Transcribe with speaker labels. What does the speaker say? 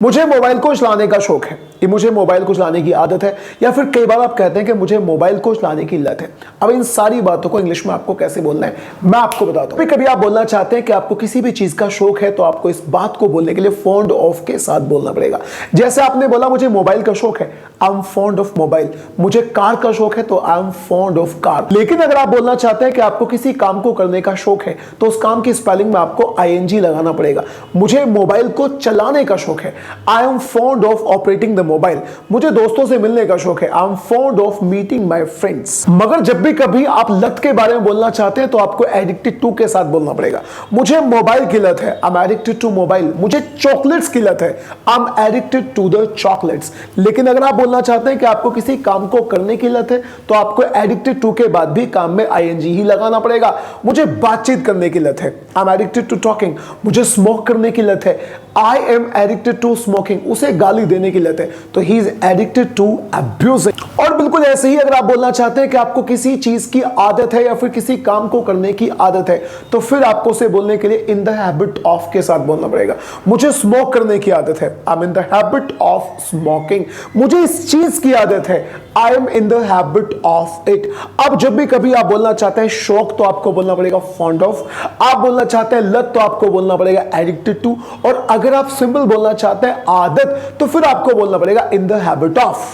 Speaker 1: मुझे मोबाइल को चलाने का शौक है, ये मुझे मोबाइल को चलाने की आदत है, या फिर कई बार आप कहते हैं कि मुझे मोबाइल को चलाने की लत है। अब इन सारी बातों को इंग्लिश में आपको कैसे बोलना है मैं आपको बताता हूं। कभी आप बोलना चाहते हैं कि आपको किसी भी चीज का शौक है तो आपको इस बात को बोलने के लिए फॉन्ड ऑफ के साथ बोलना पड़ेगा। जैसे आपने बोला मुझे मोबाइल का शौक है, I am fond of mobile. मुझे कार का शौक है तो I am fond of car. लेकिन अगर आप बोलना चाहते हैं कि आपको किसी काम को करने का शौक है तो उस काम की स्पेलिंग में आपको आईएनजी लगाना पड़ेगा। मुझे मोबाइल को चलाने का शौक है, I am fond of operating the mobile. मुझे दोस्तों से मिलने का शौक है, I am fond of meeting my friends. मगर जब भी कभी आप लत के बारे में बोलना चाहते हैं तो आपको एडिक्टेड टू के साथ बोलना पड़ेगा। मुझे मोबाइल की लत है, I am addicted to mobile. मुझे चॉकलेट्स की लत है, I am addicted to the chocolates. लेकिन अगर आप बोलना चाहते हैं कि आपको किसी काम को करने की लत है तो आपको एडिक्टेड टू के बाद भी काम में आईएनजी ही लगाना पड़ेगा। मुझे बातचीत करने की लत है, I am addicted to talking. मुझे स्मोक करने की लत है, I am addicted to smoking. उसे गाली देने की लत है तो he is addicted to abusing. और बिल्कुल ऐसे ही अगर आप बोलना चाहते हैं कि आपको किसी चीज की आदत है या फिर किसी काम को करने की आदत है तो फिर आपको उसे बोलने के लिए इन द हैबिट ऑफ के साथ बोलना पड़ेगा। मुझे स्मोक करने की आदत है, I M in the habit of smoking. मुझे इस चीज की आदत है, I M in the habit of it. अब जब भी कभी आप बोलना चाहते हैं शौक तो आपको बोलना पड़ेगा फॉन्ड ऑफ। आप बोलना चाहते हैं लत तो आपको बोलना पड़ेगा एडिक्टेड टू। और अगर आप सिंपल बोलना चाहते हैं आदत तो फिर आपको बोलना पड़ेगा इन द हैबिट ऑफ।